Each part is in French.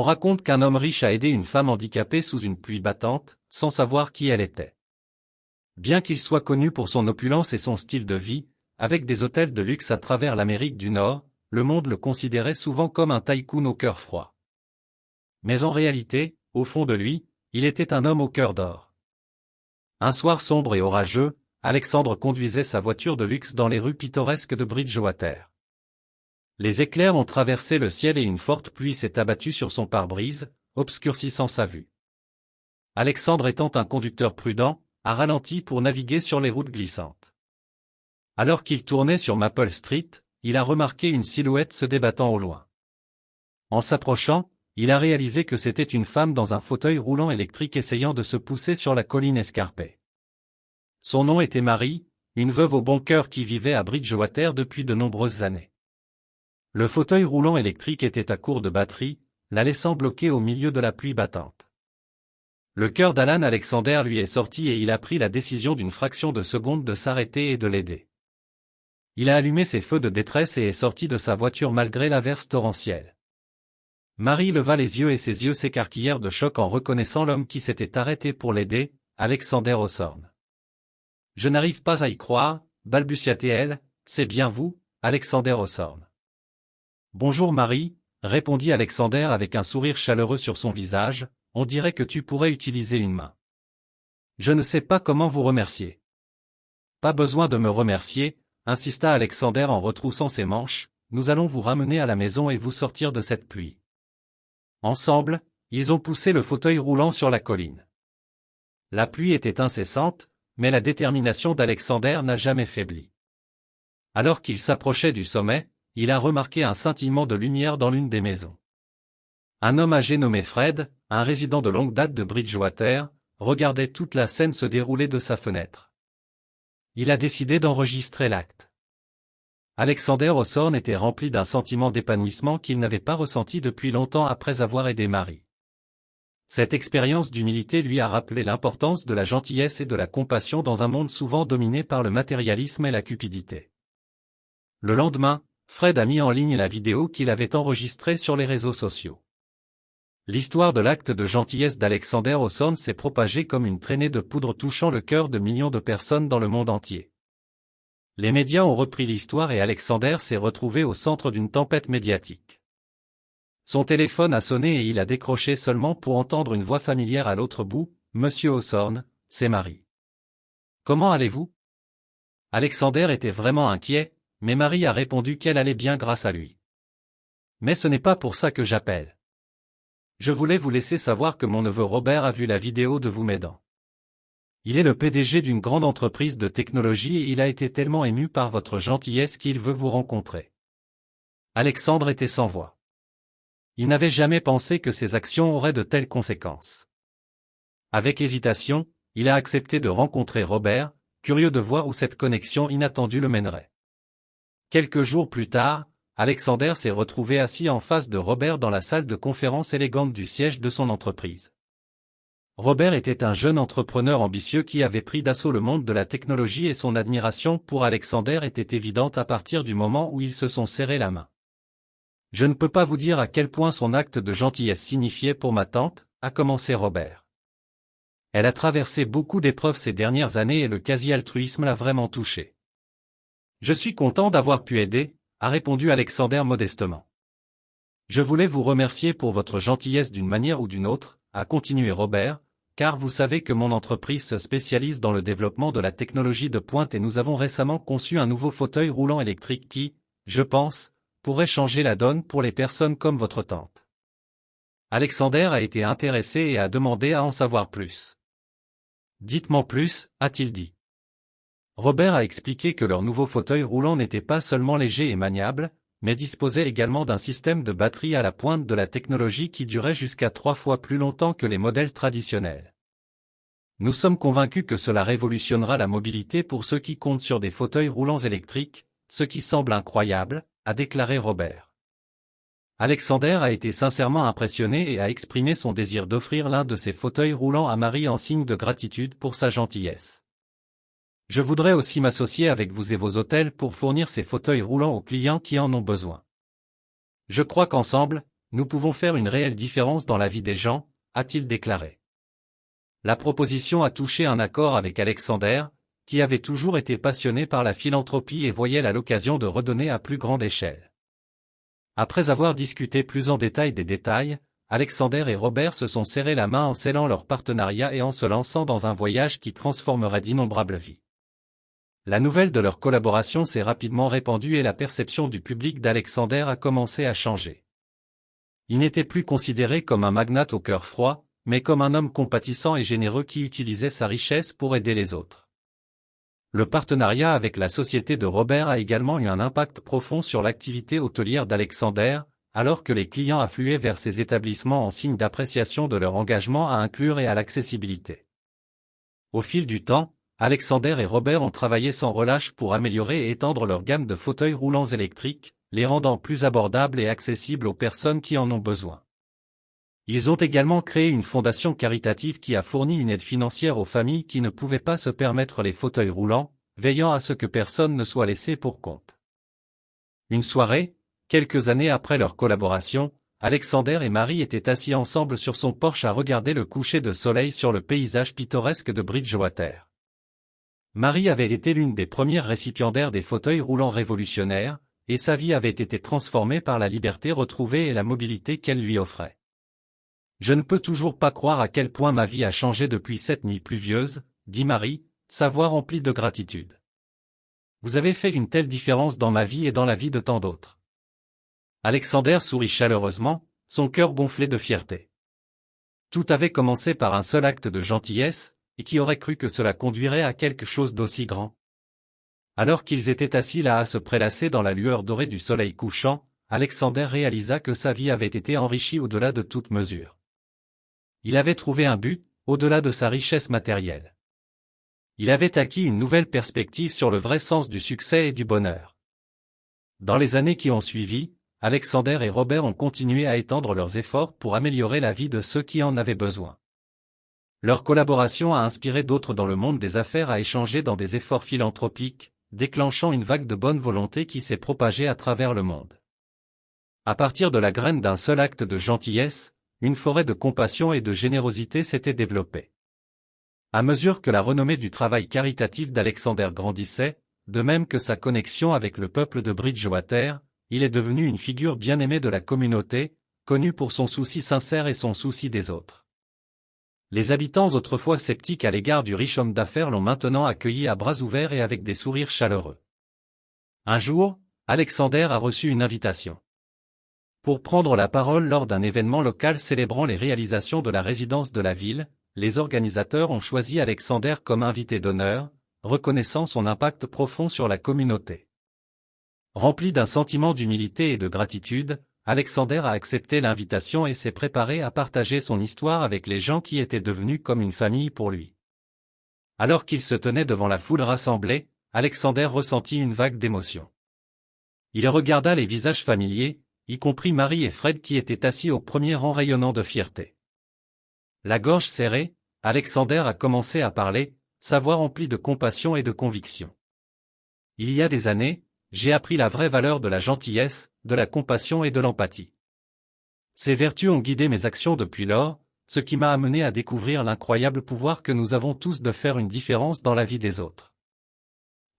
raconte qu'un homme riche a aidé une femme handicapée sous une pluie battante, sans savoir qui elle était. Bien qu'il soit connu pour son opulence et son style de vie, avec des hôtels de luxe à travers l'Amérique du Nord, le monde le considérait souvent comme un tycoon au cœur froid. Mais en réalité, au fond de lui, il était un homme au cœur d'or. Un soir sombre et orageux, Alexandre conduisait sa voiture de luxe dans les rues pittoresques de Bridgewater. Les éclairs ont traversé le ciel et une forte pluie s'est abattue sur son pare-brise, obscurcissant sa vue. Alexandre étant un conducteur prudent, a ralenti pour naviguer sur les routes glissantes. Alors qu'il tournait sur Maple Street, il a remarqué une silhouette se débattant au loin. En s'approchant, il a réalisé que c'était une femme dans un fauteuil roulant électrique essayant de se pousser sur la colline escarpée. Son nom était Marie, une veuve au bon cœur qui vivait à Bridgewater depuis de nombreuses années. Le fauteuil roulant électrique était à court de batterie, la laissant bloquée au milieu de la pluie battante. Le cœur d'Alan Alexander lui est sorti et il a pris la décision d'une fraction de seconde de s'arrêter et de l'aider. Il a allumé ses feux de détresse et est sorti de sa voiture malgré l'averse torrentielle. Marie leva les yeux et ses yeux s'écarquillèrent de choc en reconnaissant l'homme qui s'était arrêté pour l'aider, Alexander Hawthorne. « Je n'arrive pas à y croire, balbutia-t-elle, c'est bien vous, Alexander Hawthorne. » « Bonjour Marie, répondit Alexander avec un sourire chaleureux sur son visage, on dirait que tu pourrais utiliser une main. Je ne sais pas comment vous remercier. Pas besoin de me remercier, insista Alexander en retroussant ses manches, nous allons vous ramener à la maison et vous sortir de cette pluie. Ensemble, ils ont poussé le fauteuil roulant sur la colline. La pluie était incessante, mais la détermination d'Alexander n'a jamais faibli. Alors qu'il s'approchait du sommet, il a remarqué un scintillement de lumière dans l'une des maisons. Un homme âgé nommé Fred, un résident de longue date de Bridgewater, regardait toute la scène se dérouler de sa fenêtre. Il a décidé d'enregistrer l'acte. Alexander Hawthorne était rempli d'un sentiment d'épanouissement qu'il n'avait pas ressenti depuis longtemps après avoir aidé Marie. Cette expérience d'humilité lui a rappelé l'importance de la gentillesse et de la compassion dans un monde souvent dominé par le matérialisme et la cupidité. Le lendemain, Fred a mis en ligne la vidéo qu'il avait enregistrée sur les réseaux sociaux. L'histoire de l'acte de gentillesse d'Alexander Hawthorne s'est propagée comme une traînée de poudre touchant le cœur de millions de personnes dans le monde entier. Les médias ont repris l'histoire et Alexander s'est retrouvé au centre d'une tempête médiatique. Son téléphone a sonné et il a décroché seulement pour entendre une voix familière à l'autre bout, « Monsieur Hawthorne, c'est Marie. Comment allez-vous » Alexander était vraiment inquiet, mais Marie a répondu qu'elle allait bien grâce à lui. « Mais ce n'est pas pour ça que j'appelle. Je voulais vous laisser savoir que mon neveu Robert a vu la vidéo de vous m'aidant. Il est le PDG d'une grande entreprise de technologie et il a été tellement ému par votre gentillesse qu'il veut vous rencontrer. » Alexandre était sans voix. Il n'avait jamais pensé que ses actions auraient de telles conséquences. Avec hésitation, il a accepté de rencontrer Robert, curieux de voir où cette connexion inattendue le mènerait. Quelques jours plus tard, Alexander s'est retrouvé assis en face de Robert dans la salle de conférence élégante du siège de son entreprise. Robert était un jeune entrepreneur ambitieux qui avait pris d'assaut le monde de la technologie et son admiration pour Alexander était évidente à partir du moment où ils se sont serrés la main. « Je ne peux pas vous dire à quel point son acte de gentillesse signifiait pour ma tante, » a commencé Robert. « Elle a traversé beaucoup d'épreuves ces dernières années et le quasi-altruisme l'a vraiment touchée. Je suis content d'avoir pu aider, » a répondu Alexander modestement. « Je voulais vous remercier pour votre gentillesse d'une manière ou d'une autre, » a continué Robert, « car vous savez que mon entreprise se spécialise dans le développement de la technologie de pointe et nous avons récemment conçu un nouveau fauteuil roulant électrique qui, je pense, pourrait changer la donne pour les personnes comme votre tante. » Alexander a été intéressé et a demandé à en savoir plus. « Dites-moi plus » a-t-il dit. Robert a expliqué que leur nouveau fauteuil roulant n'était pas seulement léger et maniable, mais disposait également d'un système de batterie à la pointe de la technologie qui durait jusqu'à 3 fois plus longtemps que les modèles traditionnels. Nous sommes convaincus que cela révolutionnera la mobilité pour ceux qui comptent sur des fauteuils roulants électriques, ce qui semble incroyable, a déclaré Robert. Alexander a été sincèrement impressionné et a exprimé son désir d'offrir l'un de ses fauteuils roulants à Marie en signe de gratitude pour sa gentillesse. Je voudrais aussi m'associer avec vous et vos hôtels pour fournir ces fauteuils roulants aux clients qui en ont besoin. Je crois qu'ensemble, nous pouvons faire une réelle différence dans la vie des gens, a-t-il déclaré. La proposition a touché un accord avec Alexander, qui avait toujours été passionné par la philanthropie et voyait là l'occasion de redonner à plus grande échelle. Après avoir discuté plus en détail des détails, Alexander et Robert se sont serrés la main en scellant leur partenariat et en se lançant dans un voyage qui transformerait d'innombrables vies. La nouvelle de leur collaboration s'est rapidement répandue et la perception du public d'Alexander a commencé à changer. Il n'était plus considéré comme un magnate au cœur froid, mais comme un homme compatissant et généreux qui utilisait sa richesse pour aider les autres. Le partenariat avec la société de Robert a également eu un impact profond sur l'activité hôtelière d'Alexander, alors que les clients affluaient vers ces établissements en signe d'appréciation de leur engagement à inclure et à l'accessibilité. Au fil du temps, Alexander et Robert ont travaillé sans relâche pour améliorer et étendre leur gamme de fauteuils roulants électriques, les rendant plus abordables et accessibles aux personnes qui en ont besoin. Ils ont également créé une fondation caritative qui a fourni une aide financière aux familles qui ne pouvaient pas se permettre les fauteuils roulants, veillant à ce que personne ne soit laissé pour compte. Une soirée, quelques années après leur collaboration, Alexander et Marie étaient assis ensemble sur son porche à regarder le coucher de soleil sur le paysage pittoresque de Bridgewater. Marie avait été l'une des premières récipiendaires des fauteuils roulants révolutionnaires, et sa vie avait été transformée par la liberté retrouvée et la mobilité qu'elle lui offrait. Je ne peux toujours pas croire à quel point ma vie a changé depuis cette nuit pluvieuse, dit Marie, sa voix remplie de gratitude. Vous avez fait une telle différence dans ma vie et dans la vie de tant d'autres. Alexander sourit chaleureusement, son cœur gonflé de fierté. Tout avait commencé par un seul acte de gentillesse, et qui aurait cru que cela conduirait à quelque chose d'aussi grand. Alors qu'ils étaient assis là à se prélasser dans la lueur dorée du soleil couchant, Alexander réalisa que sa vie avait été enrichie au-delà de toute mesure. Il avait trouvé un but, au-delà de sa richesse matérielle. Il avait acquis une nouvelle perspective sur le vrai sens du succès et du bonheur. Dans les années qui ont suivi, Alexander et Robert ont continué à étendre leurs efforts pour améliorer la vie de ceux qui en avaient besoin. Leur collaboration a inspiré d'autres dans le monde des affaires à échanger dans des efforts philanthropiques, déclenchant une vague de bonne volonté qui s'est propagée à travers le monde. À partir de la graine d'un seul acte de gentillesse, une forêt de compassion et de générosité s'était développée. À mesure que la renommée du travail caritatif d'Alexander grandissait, de même que sa connexion avec le peuple de Bridgewater, il est devenu une figure bien aimée de la communauté, connu pour son souci sincère et son souci des autres. Les habitants autrefois sceptiques à l'égard du riche homme d'affaires l'ont maintenant accueilli à bras ouverts et avec des sourires chaleureux. Un jour, Alexander a reçu une invitation pour prendre la parole lors d'un événement local célébrant les réalisations de la résidence de la ville. Les organisateurs ont choisi Alexander comme invité d'honneur, reconnaissant son impact profond sur la communauté. Rempli d'un sentiment d'humilité et de gratitude, Alexander a accepté l'invitation et s'est préparé à partager son histoire avec les gens qui étaient devenus comme une famille pour lui. Alors qu'il se tenait devant la foule rassemblée, Alexander ressentit une vague d'émotion. Il regarda les visages familiers, y compris Marie et Fred qui étaient assis au premier rang rayonnant de fierté. La gorge serrée, Alexander a commencé à parler, sa voix remplie de compassion et de conviction. Il y a des années, j'ai appris la vraie valeur de la gentillesse, de la compassion et de l'empathie. Ces vertus ont guidé mes actions depuis lors, ce qui m'a amené à découvrir l'incroyable pouvoir que nous avons tous de faire une différence dans la vie des autres.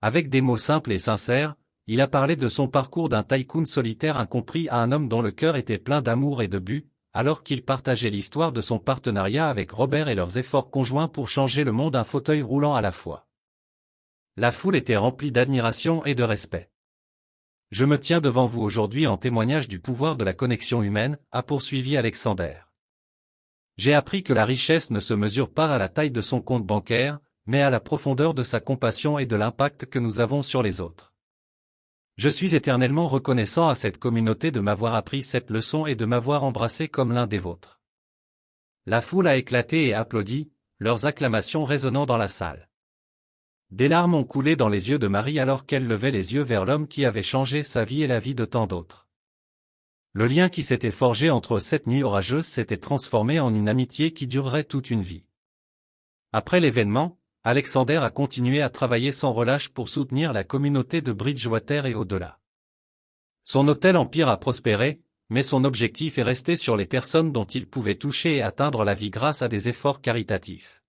Avec des mots simples et sincères, il a parlé de son parcours d'un tycoon solitaire incompris à un homme dont le cœur était plein d'amour et de but, alors qu'il partageait l'histoire de son partenariat avec Robert et leurs efforts conjoints pour changer le monde un fauteuil roulant à la fois. La foule était remplie d'admiration et de respect. Je me tiens devant vous aujourd'hui en témoignage du pouvoir de la connexion humaine, a poursuivi Alexander. J'ai appris que la richesse ne se mesure pas à la taille de son compte bancaire, mais à la profondeur de sa compassion et de l'impact que nous avons sur les autres. Je suis éternellement reconnaissant à cette communauté de m'avoir appris cette leçon et de m'avoir embrassé comme l'un des vôtres. La foule a éclaté et applaudi, leurs acclamations résonnant dans la salle. Des larmes ont coulé dans les yeux de Marie alors qu'elle levait les yeux vers l'homme qui avait changé sa vie et la vie de tant d'autres. Le lien qui s'était forgé entre cette nuit orageuse s'était transformé en une amitié qui durerait toute une vie. Après l'événement, Alexander a continué à travailler sans relâche pour soutenir la communauté de Bridgewater et au-delà. Son hôtel Empire a prospéré, mais son objectif est resté sur les personnes dont il pouvait toucher et atteindre la vie grâce à des efforts caritatifs.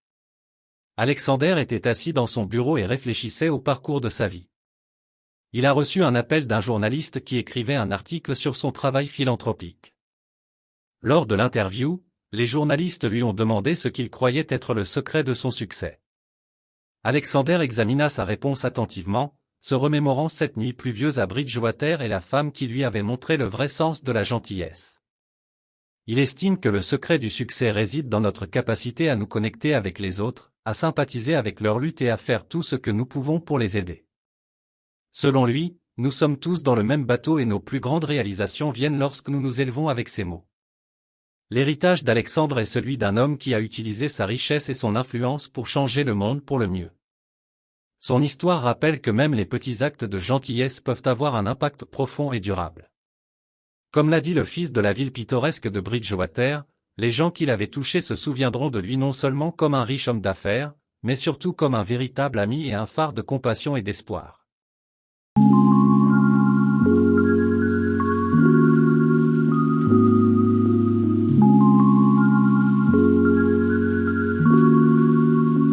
Alexander était assis dans son bureau et réfléchissait au parcours de sa vie. Il a reçu un appel d'un journaliste qui écrivait un article sur son travail philanthropique. Lors de l'interview, les journalistes lui ont demandé ce qu'il croyait être le secret de son succès. Alexander examina sa réponse attentivement, se remémorant cette nuit pluvieuse à Bridgewater et la femme qui lui avait montré le vrai sens de la gentillesse. Il estime que le secret du succès réside dans notre capacité à nous connecter avec les autres, à sympathiser avec leur lutte et à faire tout ce que nous pouvons pour les aider. Selon lui, nous sommes tous dans le même bateau et nos plus grandes réalisations viennent lorsque nous nous élevons avec ces mots. L'héritage d'Alexandre est celui d'un homme qui a utilisé sa richesse et son influence pour changer le monde pour le mieux. Son histoire rappelle que même les petits actes de gentillesse peuvent avoir un impact profond et durable. Comme l'a dit le fils de la ville pittoresque de Bridgewater, les gens qui l'avaient touché se souviendront de lui non seulement comme un riche homme d'affaires, mais surtout comme un véritable ami et un phare de compassion et d'espoir.